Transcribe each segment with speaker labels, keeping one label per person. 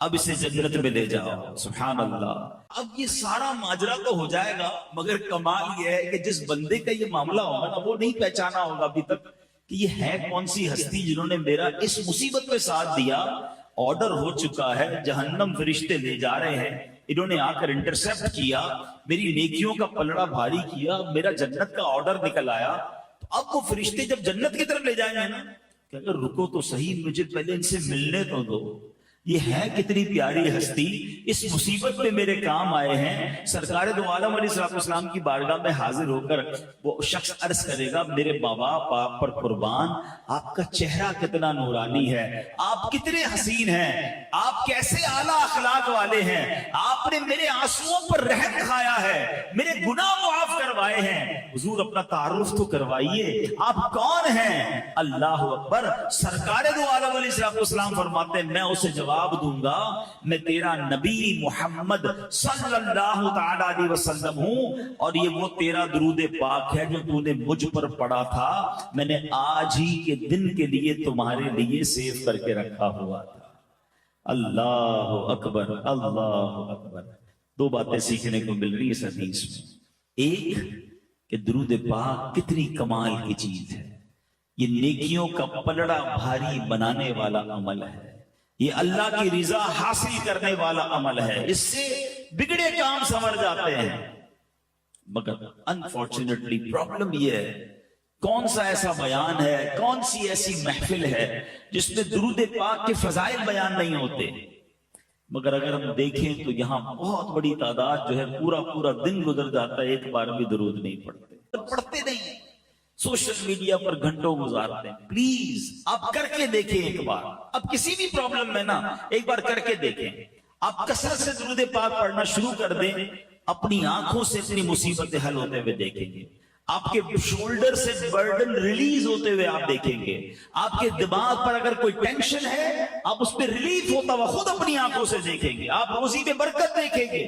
Speaker 1: اب اسے جنت میں لے جاؤ. سبحان اللہ. اب یہ سارا ماجرا تو ہو جائے گا، مگر کمال یہ ہے کہ جس بندے کا یہ معاملہ ہوگا نا، وہ نہیں پہچانا ہوگا ابھی تک کہ یہ ہے کون سی ہستی جنہوں نے میرا اس مصیبت میں ساتھ دیا. آرڈر ہو چکا ہے، جہنم فرشتے لے جا رہے ہیں، انہوں نے آ کر انٹرسپٹ کیا، میری نیکیوں کا پلڑا بھاری کیا، میرا جنت کا آرڈر نکل آیا. تو اب وہ فرشتے جب جنت کی طرف لے جائیں گے نا، کہ اگر رکو تو صحیح، مجھے پہلے ان سے ملنے تو دو. یہ ہے کتنی پیاری ہستی، اس مصیبت میں میرے کام آئے ہیں. سرکار دو عالم علیہ الصلوۃ والسلام کی بارگاہ میں حاضر ہو کر وہ شخص عرض کرے گا، میرے بابا آپ پر قربان، آپ کا چہرہ کتنا نورانی ہے، آپ کتنے حسین ہیں، آپ کیسے اعلیٰ اخلاق والے ہیں، آپ نے میرے آنسوؤں پر رحم کھایا ہے، میرے گناہ معاف کروائے ہیں. حضور اپنا تعارف تو کروائیے، آپ کون ہیں؟ اللہ اکبر. سرکار دو عالم علیہ الصلوۃ والسلام فرماتے ہیں، میں اسے جواب دوں گا، میں تیرا نبی محمد صلی اللہ تعالی علیہ وسلم ہوں، اور یہ وہ تیرا درود پاک ہے جو تو نے مجھ پر پڑھا تھا، میں نے آج ہی کے دن کے لیے تمہارے لیے سیو کر کے رکھا ہوا تھا. اللہ اکبر، اللہ اکبر. دو باتیں سیکھنے کو مل رہی اس حدیث میں. ایک کہ درود پاک کتنی کمال کی چیز ہے، یہ نیکیوں کا پلڑا بھاری بنانے والا عمل ہے، یہ اللہ کی رضا حاصل کرنے والا عمل ہے، اس سے بگڑے کام سنور جاتے ہیں. مگر انفارچونیٹلی پرابلم یہ ہے، کون سا ایسا بیان ہے، کون سی ایسی محفل ہے جس میں درود پاک کے فضائل بیان نہیں ہوتے. مگر اگر ہم دیکھیں تو یہاں بہت بڑی تعداد جو ہے پورا دن گزر جاتا ہے، ایک بار بھی درود نہیں پڑھتے نہیں، سوشل میڈیا پر گھنٹوں گزارتے ہیں. پلیز آپ کر کے دیکھیں ایک بار، اب کسی بھی پرابلم میں نا ایک بار کر کے دیکھیں. آپ کثرت سے درود پاک پڑھنا شروع کر دیں، اپنی آنکھوں سے اپنی مصیبتیں حل ہوتے ہوئے دیکھیں گے، آپ کے شولڈر سے برڈن ریلیز ہوتے ہوئے آپ دیکھیں گے، آپ کے دماغ پر اگر کوئی ٹینشن ہے آپ اس پہ ریلیف ہوتا ہوا خود اپنی آنکھوں سے دیکھیں گے، آپ روزی میں برکت دیکھیں گے.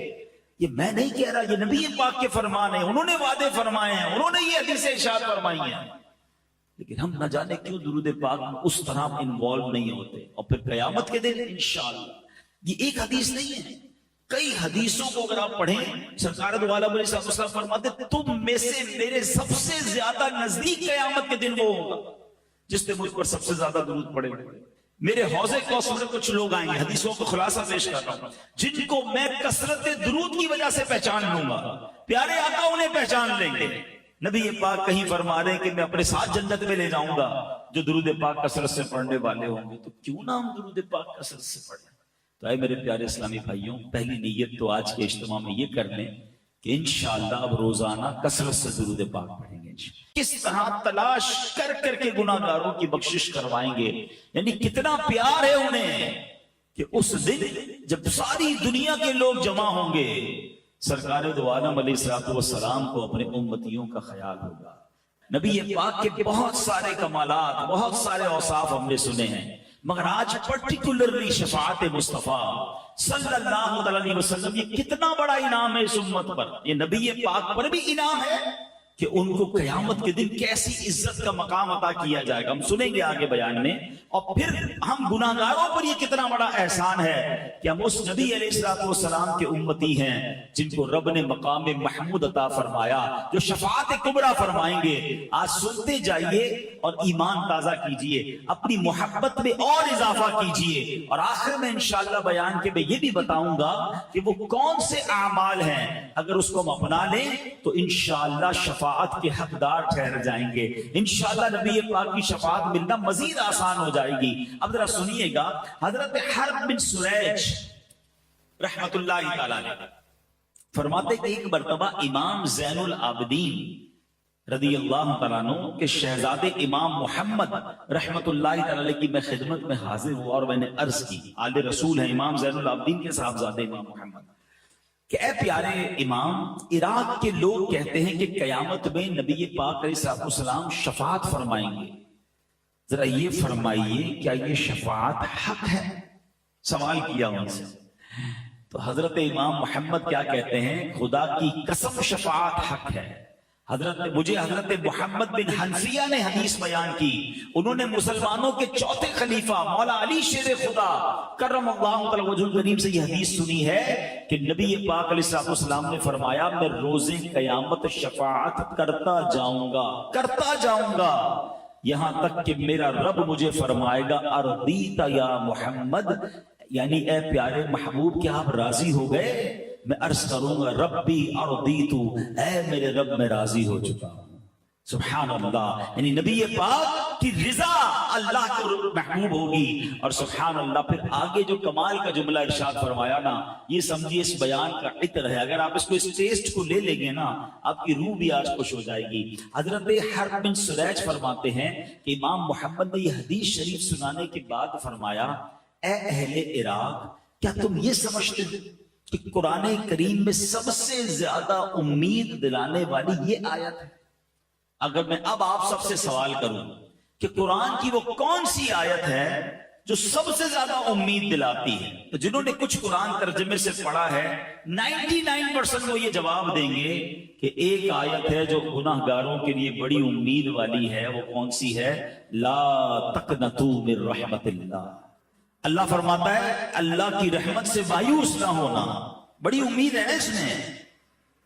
Speaker 1: یہ میں نہیں کہہ رہا، یہ نبی پاک کے فرمان ہیں، انہوں نے وعدے فرمائے ہیں، انہوں نے یہ حدیث ارشاد فرمائی ہیں. لیکن ہم نہ جانے کیوں درود پاک میں اس طرح انوالو نہیں ہوتے. اور پھر قیامت کے دن انشاءاللہ، یہ ایک حدیث نہیں ہے، کئی حدیثوں کو اگر آپ پڑھیں، سرکار دو عالم علیہ السلام فرماتے تم میں سے میرے سب سے زیادہ نزدیک قیامت کے دن وہ ہوگا جس نے مجھ پر سب سے زیادہ درود پڑھے. میرے حوض کوثر میں کچھ لوگ آئیں گے، حدیثوں کو خلاصہ پیش کر رہا ہوں، جن کو میں کثرت درود کی وجہ سے پہچان لوں گا، پیارے آقا انہیں پہچان لیں گے. نبی پاک کہیں فرما رہے ہیں کہ میں اپنے ساتھ جنت میں لے جاؤں گا جو درود پاک کثرت سے پڑھنے والے ہوں گے. تو کیوں نہ ہم درود پاک کثرت سے پڑھیں؟ تو اے میرے پیارے اسلامی بھائیوں، پہلی نیت تو آج کے اجتماع میں یہ کر لیں کہ انشاءاللہ اب روزانہ کثرت سے درود پاک پڑھیں گے. کس طرح تلاش کر کر کے گناہ گاروں کی بخشش کروائیں گے، یعنی کتنا پیار ہے انہیں کہ اس دن جب ساری دنیا کے لوگ جمع ہوں گے، سرکار دو عالم علیہ السلام کو اپنے امتیوں کا خیال ہوگا. نبی پاک کے بہت سارے کمالات، بہت سارے اوصاف ہم نے سنے ہیں، مگر آج پرٹیکولرلی شفاعت مصطفیٰ صلی اللہ علیہ وسلم، یہ کتنا بڑا انعام ہے اس امت پر. یہ نبی پاک پر بھی انعام ہے کہ ان کو قیامت کے دن کیسی عزت کا مقام عطا کیا جائے گا، ہم سنیں گے آگے بیان میں. اور پھر ہم گناہگاروں پر یہ کتنا بڑا احسان ہے کہ ہم اس نبی علیہ السلام کے امتی ہیں جن کو رب نے مقام محمود عطا فرمایا، جو شفاعت کبریٰ فرمائیں گے. آج سنتے جائیے اور ایمان تازہ کیجئے، اپنی محبت میں اور اضافہ کیجئے، اور آخر میں انشاءاللہ بیان کے میں یہ بھی بتاؤں گا کہ وہ کون سے اعمال ہیں، اگر اس کو ہم اپنا لیں تو انشاءاللہ شفاعت کے حقدار ٹھہر جائیں گے. انشاءاللہ نبی پاک کی شفاعت ملنا مزید آسان ہو جائے گی. اب ذرا سنیے گا، حضرت حرب بن سریج رحمت اللہ تعالی علیہ فرماتے کہ ایک مرتبہ امام زین العابدین رضی اللہ تعالیٰ عنہ کے شہزادے امام محمد رحمت اللہ تعالی علیہ کی میں خدمت میں حاضر ہوا اور میں نے عرض کی، آل رسول ہیں امام زین العابدین کے صاحبزادے امام محمد، کہ اے پیارے امام، عراق کے لوگ کہتے ہیں کہ قیامت میں نبی پاک علیہ السلام شفاعت فرمائیں گے، ذرا یہ فرمائیے کیا یہ شفاعت حق ہے؟ سوال کیا ان سے. تو حضرت امام محمد کیا کہتے ہیں، خدا کی قسم شفاعت حق ہے. مجھے حضرت محمد بن حنفیہ نے حدیث بیان کی، انہوں نے مسلمانوں کے چوتھے خلیفہ مولا علی شیر خدا کرم اللہ تعالی وجہ الکریم سے یہ حدیث سنی ہے کہ نبی پاک علیہ السلام نے فرمایا میں روز قیامت شفاعت کرتا جاؤں گا یہاں تک کہ میرا رب مجھے فرمائے گا ارضیت یا محمد، یعنی اے پیارے محبوب کیا آپ راضی ہو گئے؟ میں عرض کروں گا ربی ارضیتو، اے میرے رب میں راضی ہو چکا ہوں۔ سبحان اللہ، یعنی نبی پاک کی رضا اللہ کو محبوب ہوگی۔ اور سبحان اللہ پھر آگے جو کمال کا جملہ ارشاد فرمایا نا، یہ سمجھیے اس بیان کا عطر ہے، اگر آپ اس کو اس ٹیسٹ کو لے لیں گے نا آپ کی روح بھی آج خوش ہو جائے گی۔ حضرت حرب بن سریج فرماتے ہیں کہ امام محمد نے یہ حدیث شریف سنانے کے بعد فرمایا اے اہل عراق، کیا تم یہ سمجھتے کہ قرآن کریم میں سب سے زیادہ امید دلانے والی یہ آیت ہے؟ اگر میں اب آپ سب سے سوال کروں کہ قرآن کی وہ کون سی آیت ہے جو سب سے زیادہ امید دلاتی ہے، تو جنہوں نے کچھ قرآن ترجمے سے پڑھا ہے 99% وہ یہ جواب دیں گے کہ ایک آیت ہے جو گناہ گاروں کے لیے بڑی امید والی ہے۔ وہ کون سی ہے؟ لا تقنطوا من رحمت اللہ۔ اللہ فرماتا ہے اللہ کی رحمت سے مایوس نہ ہونا، بڑی امید ہے اس میں۔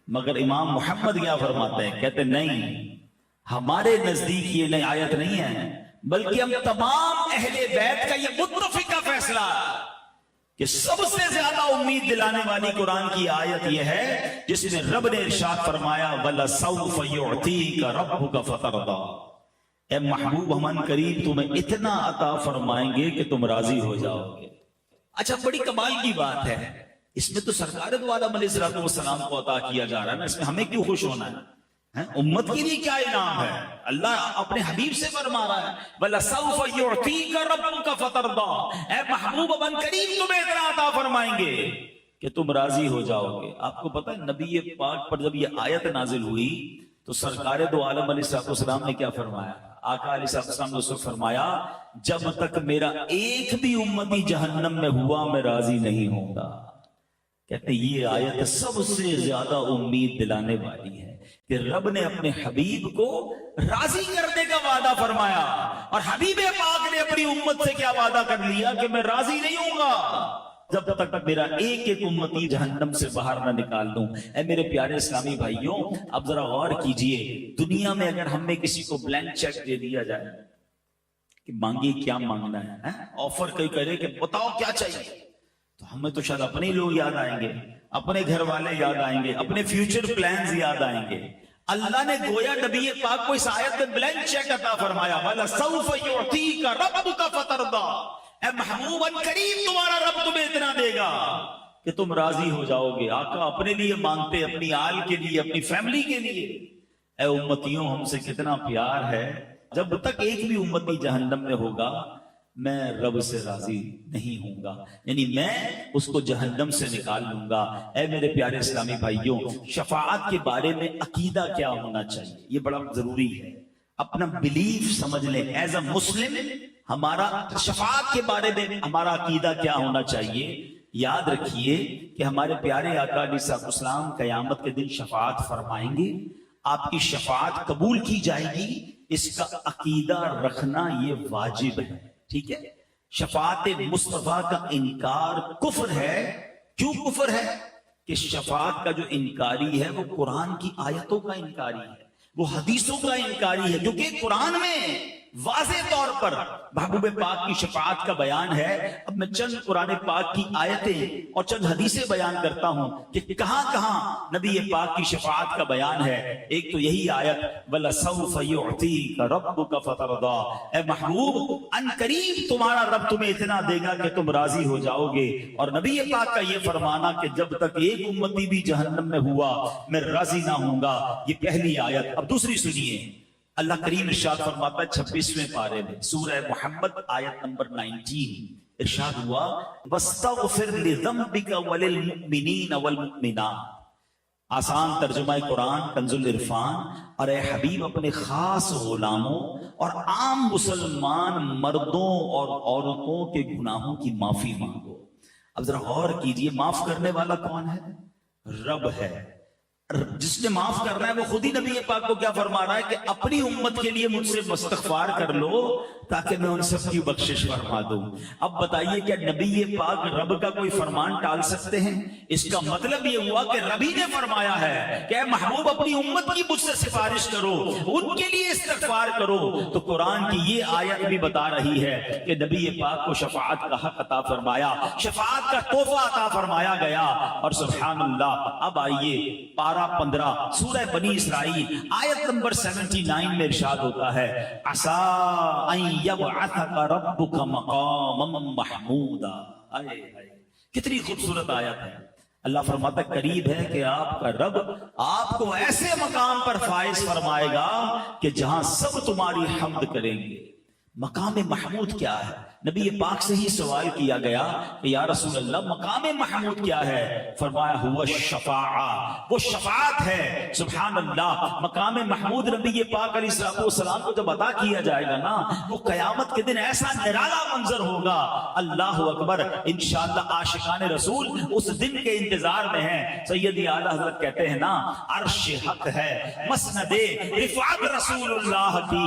Speaker 1: مگر امام محمد کیا فرماتے ہیں؟ کہتے نہیں، ہمارے نزدیک یہ نئی آیت نہیں ہے، بلکہ ہم تمام اہل بیت کا یہ متفقہ فیصلہ ہے کہ سب سے زیادہ امید دلانے والی قرآن کی آیت یہ ہے جس میں رب نے ارشاد فرمایا وَلَسَوْفَ يُعْتِيكَ رَبُّكَ فَتَرْضَىٰ، اے محبوب ہم ان قریب تمہیں اتنا عطا فرمائیں گے کہ تم راضی ہو جاؤ گے۔ اچھا بڑی کمال کی بات ہے، اس میں تو سرکار دو عالم علیہ السلام کو عطا کیا جا رہا ہے نا، اس میں ہمیں کیوں خوش ہونا ہے؟ امت کے لیے کیا انعام ہے؟ اللہ اپنے حبیب سے فرما رہا ہے وَلَسَوْفَ يُعْتِيكَ رَبُّكَ فَتَرْضَىٰ، اے محبوب ہم ان قریب تمہیں اتنا عطا فرمائیں گے کہ تم راضی ہو جاؤ گے۔ آپ کو پتہ ہے نبی پاک پر جب یہ آیت نازل ہوئی تو سرکار دو عالم علیہ السلام نے کیا فرمایا؟ آقا علیہ السلام نے اس کو فرمایا جب تک میرا ایک بھی امتی جہنم میں ہوا میں راضی نہیں ہوں گا۔ کہتے یہ آیت سب سے زیادہ امید دلانے والی ہے کہ رب نے اپنے حبیب کو راضی کرنے کا وعدہ فرمایا، اور حبیب پاک نے اپنی امت سے کیا وعدہ کر لیا کہ میں راضی نہیں ہوں گا جب تک میرا ایک ایک امتی جہنم سے باہر نہ نکال دوں۔ اے میرے پیارے اسلامی بھائیوں، اب ذرا غور کیجئے، دنیا میں اگر ہم نے کسی کو بلینک چیک دے دیا جائے کہ مانگیے کیا مانگنا ہے، آفر کوئی کرے کہ بتاؤ کیا چاہیے، تو ہمیں تو شاید اپنے لوگ یاد آئیں گے، اپنے گھر والے یاد آئیں گے، اپنے فیوچر پلانز یاد آئیں گے۔ اللہ نے گویا نبی پاک کو اس آیت میں بلینک چیک عطا فرمایا وَلَسَوْفَ يُعْتِيكَ رَبُّكَ فَتَرْضَىٰ، اے محبوب ان قریب تمہارا رب تمہیں اتنا دے گا کہ تم راضی ہو جاؤ گے۔ آقا اپنے لیے مانگتے، اپنی آل کے لیے، اپنی فیملی کے لیے۔ اے امتیوں ہم سے کتنا پیار ہے، جب تک ایک بھی امتی جہنم میں ہوگا میں رب سے راضی نہیں ہوں گا، یعنی میں اس کو جہنم سے نکال لوں گا۔ اے میرے پیارے اسلامی بھائیوں، شفاعت کے بارے میں عقیدہ کیا ہونا چاہیے یہ بڑا ضروری ہے۔ اپنا بلیف سمجھ لیں، ایز اے مسلم ہمارا شفاعت کے بارے میں ہمارا عقیدہ کیا ہونا چاہیے۔ یاد رکھیے کہ ہمارے پیارے آقا علیہ السلام قیامت کے دن شفاعت فرمائیں گے، آپ کی شفاعت قبول کی جائے گی، اس کا عقیدہ رکھنا یہ واجب ہے، ٹھیک ہے؟ شفاعت مصطفیٰ کا انکار کفر ہے۔ کیوں کفر ہے؟ کہ شفاعت کا جو انکاری ہے وہ قرآن کی آیتوں کا انکاری ہے، وہ حدیثوں کا انکاری ہے، کیونکہ قرآن میں واضح طور پر محبوب پاک کی شفاعت کا بیان ہے۔ اب میں چند قرآن پاک کی آیتیں اور چند حدیثیں بیان کرتا ہوں کہ کہاں کہاں نبی پاک کی شفاعت کا بیان ہے۔ ایک تو یہی آیت وَلَسَوْفَ يُعْتِيكَ رَبُّكَ فَتَرْضَىٰ، اے محبوب ان قریب تمہارا رب تمہیں اتنا دے گا کہ تم راضی ہو جاؤ گے۔ اور نبی پاک کا یہ فرمانا کہ جب تک ایک امتی بھی جہنم میں ہوا میں راضی نہ ہوں گا، یہ پہلی آیت۔ اب دوسری سنیے، اللہ کریم ارشاد فرماتا ہے 26ویں پارے میں سورہ محمد آیت نمبر 19، ارشاد ہوا وَاسْتَغْفِرْ لِذَنبِكَ وَلِلْمُؤْمِنِينَ وَالْمُؤْمِنَاتِ۔ آسان ترجمہ قرآن کنز العرفان، اور اے حبیب اپنے خاص غلاموں اور عام مسلمان مردوں اور عورتوں کے گناہوں کی معافی مانگو۔ اب ذرا غور کیجئے، معاف کرنے والا کون ہے؟ رب ہے۔
Speaker 2: جس نے معاف کرنا ہے وہ خود ہی نبی پاک کو کیا فرما رہا ہے کہ اپنی امت کے لیے مجھ سے استغفار کر لو تاکہ میں ان سب کی بخشش فرما دوں۔ اب بتائیے کیا نبی پاک رب کا کوئی فرمان ٹال سکتے ہیں؟ اس کا مطلب یہ ہوا کہ ربی نے فرمایا ہے کہ اے محبوب اپنی امت کی مجھ سے سفارش کرو، ان کے لیے استغفار کرو۔ تو قرآن کی یہ آیت بھی بتا رہی ہے کہ نبی پاک کو شفاعت کا حق عطا فرمایا، شفاعت کا تحفہ عطا فرمایا گیا۔ اور سبحان اللہ، اب آئیے پارہ 15 سورہ بنی اسرائیل آیت نمبر 79 میں ارشاد ہوتا ہے عَسَىٰ أَن يَبْعَثَكَ رَبُّكَ مَقَامًا مَحْمُودًا۔ کتنی خوبصورت آیت ہے۔ اللہ فرماتا ہے قریب ہے کہ آپ کا رب آپ کو ایسے مقام پر فائز فرمائے گا کہ جہاں سب تمہاری حمد کریں گے۔ مقام محمود کیا ہے؟ نبی پاک سے ہی سوال کیا گیا کہ یا رسول اللہ مقام محمود کیا ہے؟ فرمایا ہوا الشفاعہ، وہ شفاعت ہے۔ سبحان اللہ، مقام محمود نبی پاک علیہ السلام کو جب عطا کیا جائے گا نا، وہ قیامت کے دن ایسا نرالا منظر ہوگا، اللہ اکبر۔ انشاءاللہ عاشقان رسول اس دن کے انتظار میں ہیں۔ سیدی اعلیٰ حضرت کہتے ہیں نا، عرش حق ہے مسند رفعت رسول اللہ کی،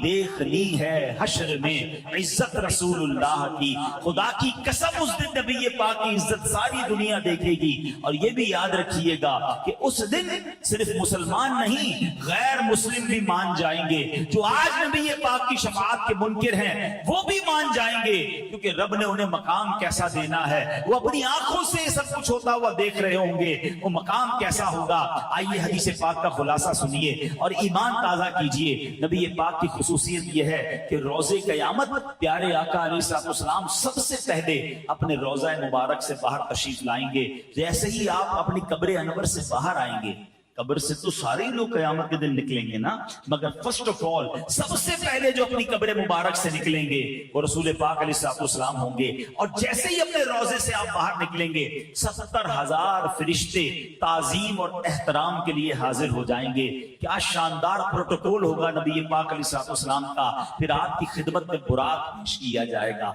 Speaker 2: دیکھنی ہے حشر میں عزت رسول اللہ کی۔ خدا کی قسم اس دن نبی پاک کی عزت ساری دنیا دیکھے گی۔ اور یہ بھی یاد رکھیے گا کہ اس دن صرف مسلمان نہیں، غیر مسلم بھی مان جائیں گے۔ جو آج نبی پاک کی شفاعت کے منکر ہیں وہ بھی مان جائیں گے، کیونکہ رب نے انہیں مقام کیسا دینا ہے، وہ اپنی آنکھوں سے سب کچھ ہوتا ہوا دیکھ رہے ہوں گے، وہ مقام کیسا ہوگا۔ آئیے حدیث پاک کا خلاصہ سنیے اور ایمان تازہ کیجئے۔ نبی پاک کی خصوصیت یہ ہے کہ روزے قیامت پیارے آقا علیہ السلام سب سے پہلے اپنے روضہ مبارک سے باہر تشریف لائیں گے۔ جیسے ہی آپ اپنی قبر انور سے باہر آئیں گے، قبر سے تو سارے لوگ قیامت کے دن نکلیں گے نا، مگر فرسٹ آف آل سب سے پہلے جو اپنی قبر مبارک سے نکلیں گے وہ رسول پاک علیہ السلام ہوں گے۔ اور جیسے ہی اپنے روضے سے آپ باہر نکلیں گے 70,000 فرشتے تعظیم اور احترام کے لیے حاضر ہو جائیں گے۔ کیا شاندار پروٹوکول ہوگا نبی پاک علیہ السلام کا۔ پھر آپ کی خدمت میں براق پیش کیا جائے گا،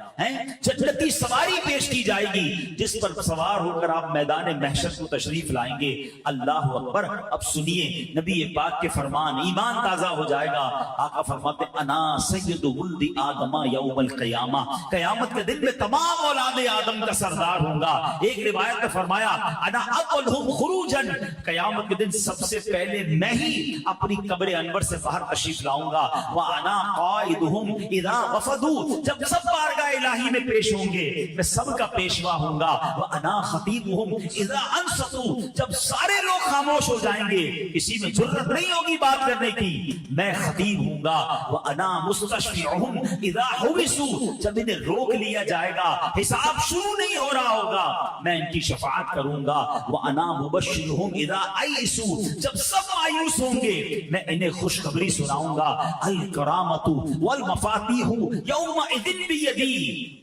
Speaker 2: جنتی سواری پیش کی جائے گی، جس پر سوار ہو کر آپ میدان محشر کو تشریف لائیں گے۔ اللہ اکبر۔ اب سنیے نبی پاک کے فرمان، ایمان تازہ ہو جائے گا۔ آقا فرماتے انا سید ولد آدم یوم القیامہ، قیامت کے دن میں تمام اولاد آدم کا سردار ہوں گا۔ ایک روایت میں فرمایا انا اولہم خروجا، قیامت کے دن سب سے پہلے میں ہی اپنی قبر انور سے باہر تشریف لاؤں گا۔ وانا قائدہم اذا وفدوا، جب سب بارگاہ الہی میں پیش ہوں گے میں سب کا پیشوا ہوں گا۔ وانا خطیبہم اذا انصتوا، جب سارے لوگ خاموش ہو جائیں گے، کسی میں جرت نہیں ہوگی بات کرنے کی، میں خطیب ہوں گا۔ وَأَنَا مُسْتَشْفِعُهُمْ إِذَا حُبِسُوا، جب انہیں روک لیا جائے گا، حساب شروع نہیں ہو رہا ہوگا، میں ان کی شفاعت کروں گا۔ وَأَنَا مُبَشِّرُهُمْ إِذَا أَيْئِسُوا، جب سب مایوس ہوں گے میں انہیں خوشخبری سناؤں گا۔ الکرامۃ والمفاتیح یومئذ بیدی،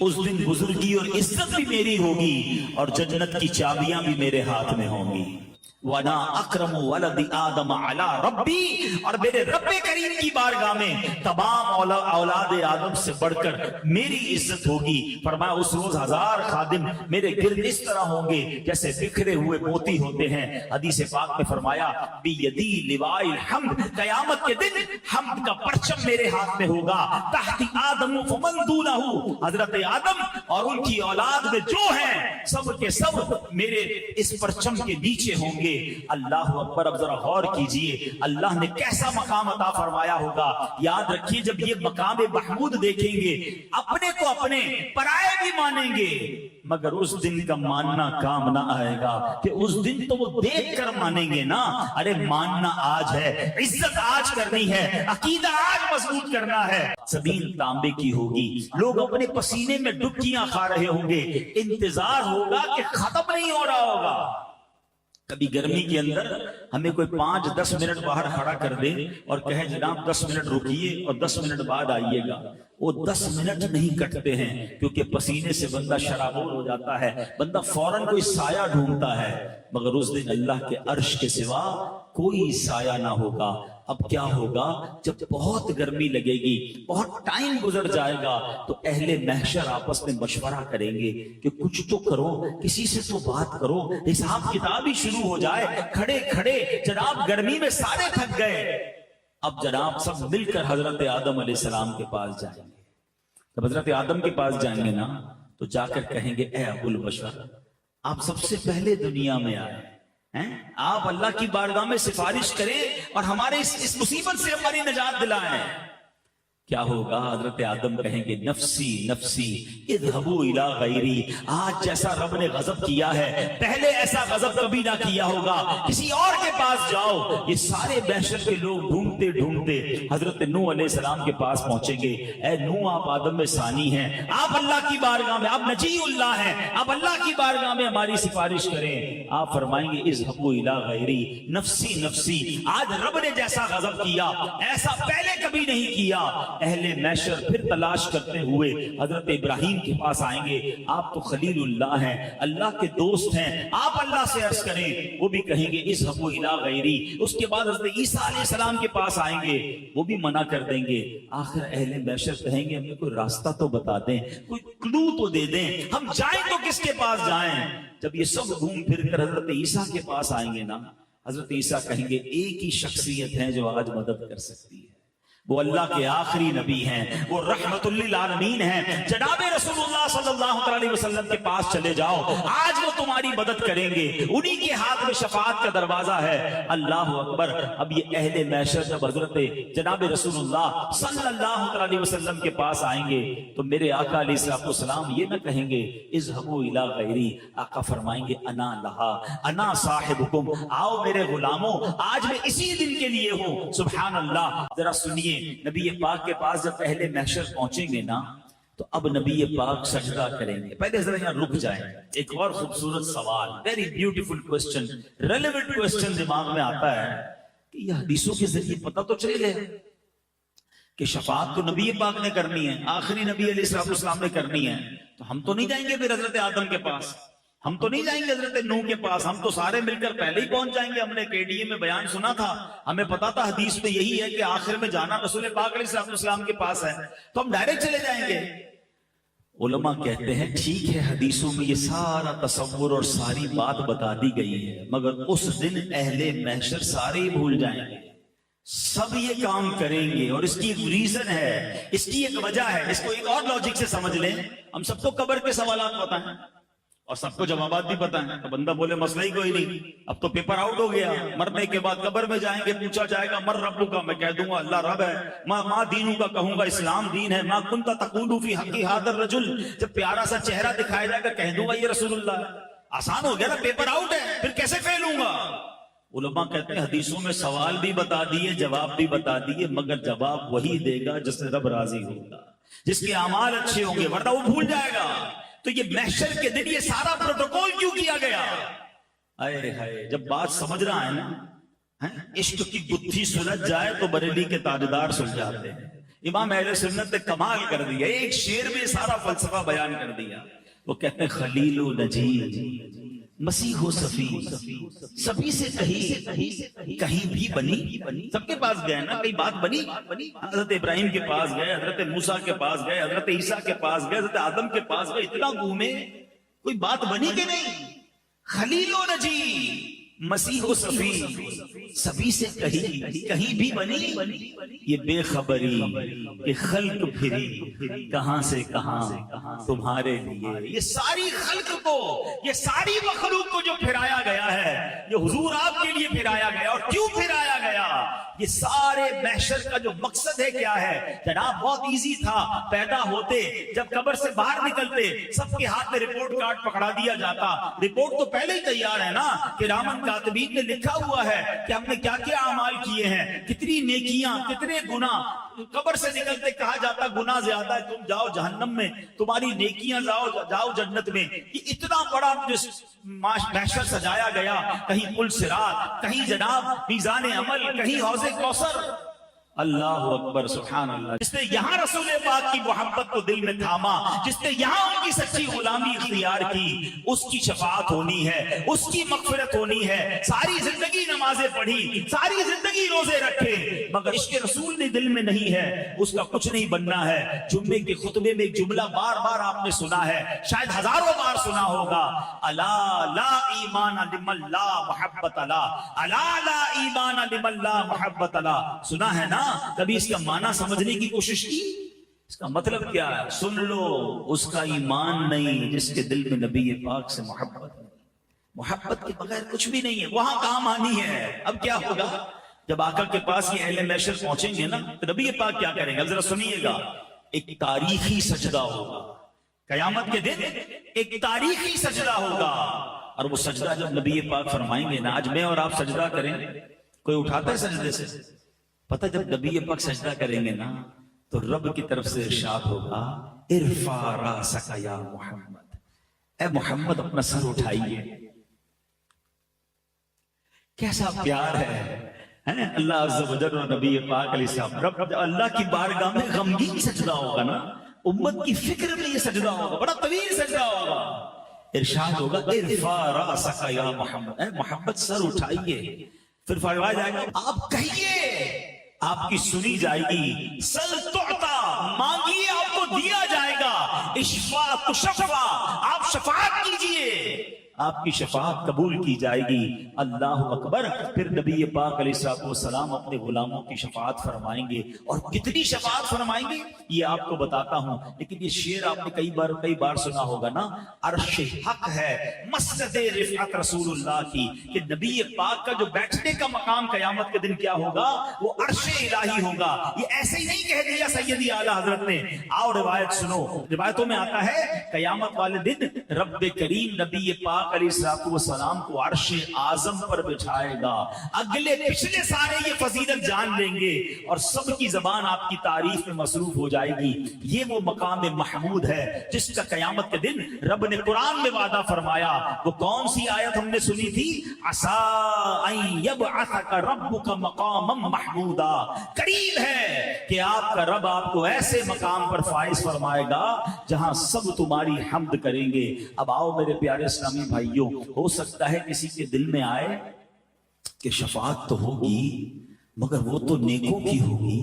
Speaker 2: اس دن بزرگی اور عزت بھی میری ہوگی اور جنت کی چابیاں بھی میرے ہاتھ میں ہوں گی۔ وَنَا أَكْرَمُ وَلَدِ آدَمَ عَلَىٰ رَبِّي، اور میرے رب کریم کی بارگاہ میں تمام اولاد آدم سے بڑھ کر میری عزت ہوگی۔ فرمایا اس روز 1000 خادم میرے گرد اس طرح ہوں گے جیسے بکھرے ہوئے موتی ہوتے ہیں۔ حدیث پاک میں فرمایا بِيَدِي لِوَاءِ الْحَمْدِ، قیامت کے دن حمد کا پرچم میرے ہاتھ میں ہوگا۔ تحت آدم فمن دونہ، حضرت آدم اور ان کی اولاد میں جو ہیں سب کے سب میرے اس پرچم کے نیچے ہوں گے۔ اللہ اکبر۔ اب ذرا غور کیجئے اللہ نے کیسا مقام عطا فرمایا ہوگا۔ یاد رکھیے جب یہ مقام محمود دیکھیں گے اپنے کو اپنے پرائے بھی مانیں گے، مگر اس دن کا ماننا کام نہ آئے گا کہ اس دن تو وہ دیکھ کر مانیں گے نا۔ ارے ماننا آج ہے، عزت آج کرنی ہے، عقیدہ آج مضبوط کرنا ہے۔ زمین تانبے کی ہوگی، لوگ اپنے پسینے میں ڈبکیاں کھا رہے ہوں گے، انتظار ہوگا کہ ختم نہیں ہو رہا ہوگا۔ کبھی گرمی کے اندر ہمیں کوئی 5-10 منٹ باہر کھڑا کر دے اور کہے جناب 10 منٹ رکیے اور 10 منٹ بعد آئیے گا، وہ 10 منٹ نہیں کٹتے ہیں، کیونکہ پسینے سے بندہ شرابور ہو جاتا ہے، بندہ فوراً کوئی سایہ ڈھونڈتا ہے، مگر اس دن اللہ کے عرش کے سوا کوئی سایہ نہ ہوگا۔ اب کیا ہوگا جب بہت گرمی لگے گی, بہت ٹائم گزر جائے گا, تو اہل محشر آپس میں مشورہ کریں گے کہ کچھ تو کرو, کسی سے تو بات کرو, حساب کتاب ہی شروع ہو جائے. کھڑے کھڑے جناب گرمی میں سارے تھک گئے. اب جناب سب مل کر حضرت آدم علیہ السلام کے پاس جائیں گے. جب حضرت آدم کے پاس جائیں گے نا تو جا کر کہیں گے اے ابو البشر, آپ سب سے پہلے دنیا میں آئے ہیں, آپ اللہ کی بارگاہ میں سفارش کریں اور ہمارے اس مصیبت سے ہماری نجات دلائیں. کیا ہوگا؟ حضرت آدم کہیں گے نفسی نفسی اذهبوا الی غیری. آج جیسا رب نے غضب کیا ہے پہلے ایسا غضب کبھی نہ کیا ہوگا, کسی اور کے پاس جاؤ. یہ سارے محشر کے لوگ ڈھونڈتے ڈھونڈتے حضرت نوح علیہ السلام کے پاس پہنچیں گے. اے نوح, آپ آدم میں ثانی ہیں, آپ اللہ کی بارگاہ میں, آپ نجی اللہ ہیں, آپ اللہ کی بارگاہ میں ہماری سفارش کریں. آپ فرمائیں گے اذهبوا الی غیری نفسی نفسی. آج رب نے جیسا غضب کیا ایسا پہلے کبھی نہیں کیا. اہل محشر پھر تلاش کرتے ہوئے حضرت ابراہیم کے پاس آئیں گے. آپ تو خلیل اللہ ہیں, اللہ کے دوست ہیں, آپ اللہ سے عرض کریں. وہ بھی کہیں گے اذهبوا الی غیری. اس کے بعد حضرت عیسیٰ علیہ السلام کے پاس آئیں گے, وہ بھی منع کر دیں گے. آخر اہل محشر کہیں گے ہمیں کوئی راستہ تو بتا دیں, کوئی کلو تو دے دیں, ہم جائیں تو کس کے پاس جائیں. جب یہ سب گھوم پھر کر حضرت عیسیٰ کے پاس آئیں گے نا, حضرت عیسیٰ کہیں گے ایک ہی شخصیت ہے جو آج مدد کر سکتی ہے, وہ اللہ کے آخری نبی ہیں, وہ رحمت للعالمین ہیں, جناب رسول اللہ صلی اللہ علیہ وسلم کے پاس چلے جاؤ, آج وہ تمہاری مدد کریں گے, انہی کے ہاتھ میں شفاعت کا دروازہ ہے. اللہ اکبر. اب یہ اہل محشر جب حضرت جناب رسول اللہ صلی اللہ علیہ وسلم کے پاس آئیں گے تو میرے آقا علیہ السلام یہ نہ کہیں گے اذهبوا الی غیری. آقا فرمائیں گے انا لہا انا صاحبکم, آؤ میرے غلاموں, آج میں اسی دن کے لیے ہوں. سبحان اللہ. ذرا سنیے, نبی پاک کے پاس جب اہل محشر پہنچیں گے نا تو اب نبی پاک سجدہ کریں گے. پہلے ذرا یہاں رک جائیں, ایک اور خوبصورت سوال, very beautiful question, relevant question دماغ میں آتا ہے کہ یہ حدیثوں کے ذریعے پتہ تو چلے گئے کہ شفاعت تو نبی پاک نے کرنی ہے, آخری نبی علیہ السلام نے کرنی ہے, تو ہم تو نہیں جائیں گے پھر حضرت آدم کے پاس, ہم تو نہیں جائیں گے حضرت نوح کے پاس, ہم تو سارے مل کر پہلے ہی پہنچ جائیں گے. ہم نے KDA میں بیان سنا تھا, ہمیں پتا تھا حدیث میں یہی ہے کہ آخر میں جانا رسول پاک علیہ السلام کے پاس ہے, تو ہم ڈائریکٹ چلے جائیں گے. علماء کہتے ہیں ٹھیک ہے حدیثوں میں یہ سارا تصور اور ساری بات بتا دی گئی ہے, مگر اس دن اہل محشر سارے ہی بھول جائیں گے, سب یہ کام کریں گے. اور اس کی ایک ریزن ہے, اس کی ایک وجہ ہے, اس کو ایک اور لاجک سے سمجھ لیں. ہم سب کو قبر کے سوالات پتہ ہیں اور سب کو جوابات بھی پتہ ہیں, تو بندہ بولے مسئلہ ہی کوئی نہیں, اب تو پیپر آؤٹ ہو گیا, مرنے کے بعد قبر میں جائیں گے, پوچھا جائے گا مر ربو کا, میں کہہ دوں گا اللہ رب ہے. ماں دینوں کا کہوں گا اسلام دین ہے. ماں کنت تقول فی حق ھذا الرجل, جب پیارا سا چہرہ دکھایا جائے گا کہہ دوں گا یہ رسول اللہ ہے. آسان ہو گیا نا, پیپر آؤٹ ہے, پھر کیسے فیل ہوں گا. علماء کہتے ہیں حدیثوں میں سوال بھی بتا دیے, جواب بھی بتا دیے, مگر جواب وہی دے گا جس سے رب راضی ہوگا, جس کے اعمال اچھے ہوں گے, ورنہ وہ بھول جائے گا. تو یہ محشر کے دن یہ سارا پروٹوکول کیوں کیا گیا؟ اے ہائے, جب بات سمجھ رہا ہے نا, عشق کی گتھی سلجھ جائے تو بریلی کے تاجدار سل جاتے ہیں. امام اہل سنت نے کمال کر دیا, ایک شعر میں سارا فلسفہ بیان کر دیا. وہ کہتے ہیں خلیل و نجی مسیح و صفی, سبھی سے کہیں بھی بنی. سب کے پاس گئے نا, کئی بات بنی. حضرت ابراہیم کے پاس گئے, حضرت موسیٰ کے پاس گئے, حضرت عیسیٰ کے پاس گئے, حضرت آدم کے پاس گئے, اتنا گھومے, کوئی بات بنی کہ نہیں؟ خلیل و نجی مسیح و صفی, سبھی سے کہیں بھی بنی. یہ بے خبری کہ خلق پھری کہاں سے کہاں تمہارے لیے. یہ ساری خلق کو, یہ ساری مخلوق کو جو پھرایا گیا ہے, یہ حضور آپ کے لیے پھرایا گیا. اور کیوں پھرایا گیا؟ یہ سارے محشر کا جو مقصد ہے کیا ہے جناب؟ بہت ایزی تھا. پیدا ہوتے جب قبر سے باہر نکلتے سب کے ہاتھ میں رپورٹ کارڈ پکڑا دیا جاتا. رپورٹ تو پہلے ہی تیار ہے نا, کہ رامن کاتبین نے لکھا ہوا ہے کہ ہم نے کیا کیا اعمال کیے ہیں, کتنی نیکیاں, کتنے گناہ. قبر سے نکلتے کہا جاتا گناہ زیادہ ہے, تم جاؤ جہنم میں, تمہاری نیکیاں جاؤ جنت میں. یہ اتنا بڑا محشر سجایا گیا, کہیں پل صراط, کہیں جناب میزان عمل, کہیں حوض کوثر. اللہ اکبر سبحان اللہ. جس نے یہاں رسول پاک کی محبت کو دل میں تھاما, جس نے یہاں ان کی سچی غلامی اختیار کی, اس کی شفاعت ہونی ہے, اس کی مغفرت ہونی ہے. ساری زندگی نمازیں پڑھی, ساری زندگی روزے رکھے, مگر عشق رسول نے دل میں نہیں ہے, اس کا کچھ نہیں بننا ہے. جمعے کے خطبے میں ایک جملہ بار بار آپ نے سنا ہے, شاید ہزاروں بار سنا ہوگا, الا لا ایمان لمن لا محبت لا, الا لا ایمان لمن لا محبت لا. سنا ہے نا؟ کبھی اس کا معنی سمجھنے کی کوشش کی؟ اس کا مطلب کیا ہے؟ سن لو, اس کا ایمان نہیں جس کے دل میں نبی پاک سے محبت نہیں. محبت کے بغیر کچھ بھی نہیں ہے. وہاں کام آنی ہے. اب کیا ہوگا جب آقا کے پاس یہ اہل محشر پہنچیں گے نا, تو نبی پاک کیا کریں گے؟ اب ذرا سنیے گا. ایک تاریخی سجدہ ہوگا قیامت کے دن, ایک تاریخی سجدہ ہوگا. اور وہ سجدہ جب نبی پاک فرمائیں گے نا, آج میں اور آپ سجدہ کریں, کوئی اٹھاتا ہے سجدے سے؟ پتہ جب نبی پاک سجدہ کریں گے نا, تو رب کی طرف سے ارشاد ہوگا, ارفع راسک یا محمد, اے محمد اپنا سر اٹھائیے. کیسا پیار ہے اللہ عز و جل اور نبی پاک علیہ السلام. رب اللہ کی بارگاہ میں غمگین سجدہ ہوگا نا, امت کی فکر میں یہ سجدہ ہوگا, بڑا طویل سجدہ ہوگا. ارشاد ہوگا, ارفع راسک یا محمد, اے محمد سر اٹھائیے. پھر فرمایا جائے گا, آپ کہیے, آپ کی سنی جائے گی. سل تعطا, مانگیے آپ کو دیا جائے گا. اشفا تشفا, آپ شفاعت کیجئے, آپ کی شفاعت قبول کی جائے گی. اللہ اکبر. پھر نبی پاک علیہ السلام اپنے غلاموں کی شفاعت فرمائیں گے, اور کتنی شفاعت فرمائیں گے یہ آپ کو بتاتا ہوں. لیکن یہ شعر آپ نے کئی بار سنا ہوگا نا, عرش حق ہے مسجد رفعت رسول اللہ کی, کہ نبی پاک کا جو بیٹھنے کا مقام قیامت کے دن کیا ہوگا, وہ عرش الہی ہوگا. یہ ایسے ہی نہیں کہہ دیا سیدی اعلیٰ حضرت نے. آؤ روایت سنو. روایتوں میں آتا ہے قیامت والے دن رب کریم نبی پاک علیہ السلام کو عرش اعظم پر بٹھائے گا. اگلے پچھلے سارے یہ فضیلت جان لیں گے, اور سب کی زبان آپ کی تعریف میں مصروف ہو جائے گی. یہ وہ مقام محمود ہے جس کا قیامت کے دن رب نے قرآن میں وعدہ فرمایا. وہ کون سی آیت ہم نے سنی تھی؟ عسیٰ ان یبعثک ربک مقاما محمودا, قریب ہے کہ آپ کا رب آپ کو ایسے مقام پر فائز فرمائے گا جہاں سب تمہاری حمد کریں گے. اب آؤ میرے پیارے اسلامی بھائیوں, ہو سکتا ہے کسی کے دل میں آئے کہ شفاعت تو ہوگی, مگر وہ تو نیکوں کی ہوگی,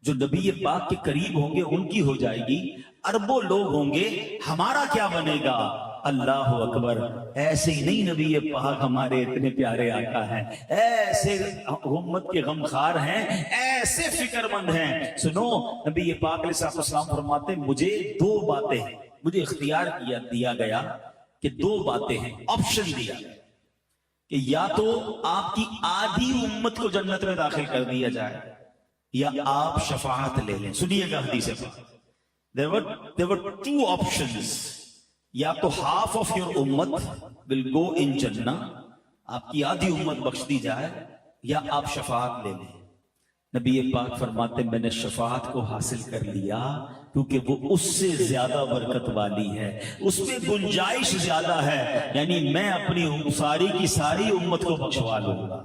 Speaker 2: جو نبی پاک کے قریب ہوں گے ان کی ہو جائے گی. اربوں لوگ ہوں گے, ہمارا کیا بنے گا؟ اللہ اکبر. ایسے ہی نہیں نبی پاک ہمارے اتنے پیارے آقا ہیں, ایسے امت کے غمخوار ہیں, ایسے فکر مند ہیں. سنو, نبی پاک علیہ السلام فرماتے, مجھے دو باتیں, مجھے اختیار دیا گیا کہ دو باتیں ہیں, آپشن دیا کہ یا تو آپ کی آدھی امت کو جنت میں داخل کر دیا جائے, یا آپ شفاعت لے لیں. سنیے گا حدیث پاک, there were two options. یا تو half of your امت will go in جنہ, آپ کی آدھی امت بخش دی جائے, یا آپ شفاعت لے لیں. نبی پاک فرماتے, میں نے شفاعت کو حاصل کر لیا کیونکہ وہ اس سے زیادہ برکت والی ہے, اس میں گنجائش زیادہ ہے. یعنی میں اپنی ساری کی ساری امت کو بخشوا لوں گا.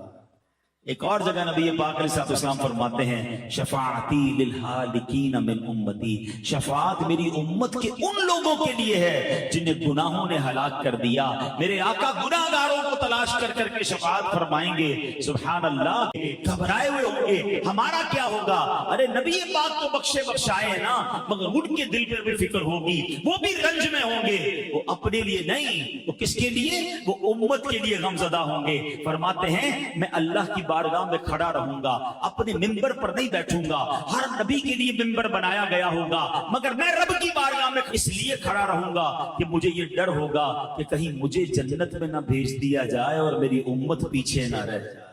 Speaker 2: ایک اور جگہ نبی پاک علیہ السلام فرماتے ہیں, شفاعتی للہالکین من امتی, شفاعت میری امت کے ان لوگوں کے لیے ہے جنہیں گناہوں نے ہلاک کر دیا. میرے آقا گناہگاروں کو تلاش کر کر کے شفاعت فرمائیں گے. سبحان اللہ. گھبرائے ہوئے ہوں گے, ہمارا کیا ہوگا؟ ارے نبی پاک تو بخشے بخشائے نا, مگر ان کے دل پر بھی فکر ہوگی, وہ بھی رنج میں ہوں گے. وہ اپنے لیے نہیں, وہ کس کے لیے؟ وہ امت کے لیے غمزدہ ہوں گے. فرماتے ہیں, میں اللہ کی بارگاہ میں کھڑا رہوں گا, اپنے ممبر پر نہیں بیٹھوں گا. ہر نبی کے لیے ممبر بنایا گیا ہوگا, مگر میں رب کی بارگاہ میں اس لیے کھڑا رہوں گا کہ مجھے یہ ڈر ہوگا کہ کہیں مجھے جنت میں نہ بھیج دیا جائے اور میری امت پیچھے نہ رہ جائے.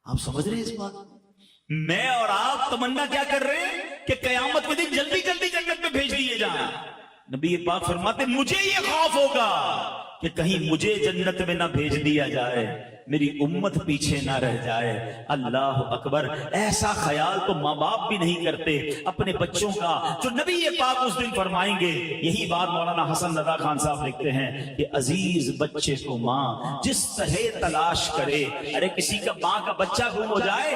Speaker 2: آپ سمجھ رہے ہیں اس بات؟ میں اور آپ تمنا کیا کر رہے ہیں کہ قیامت کے دن جلدی جلدی جنت میں بھیج دیے جائیں. نبی پاک فرماتے, مجھے یہ خوف ہوگا کہ کہیں مجھے جنت میں نہ بھیج دیا جائے, میری امت پیچھے نہ رہ جائے. اللہ اکبر. ایسا خیال تو ماں باپ بھی نہیں کرتے اپنے بچوں کا جو نبی پاک اس دن فرمائیں گے. یہی بات مولانا حسن رضا خان صاحب لکھتے ہیں کہ عزیز بچے کو ماں جس طرح تلاش کرے. ارے کسی کا ماں کا بچہ گم ہو جائے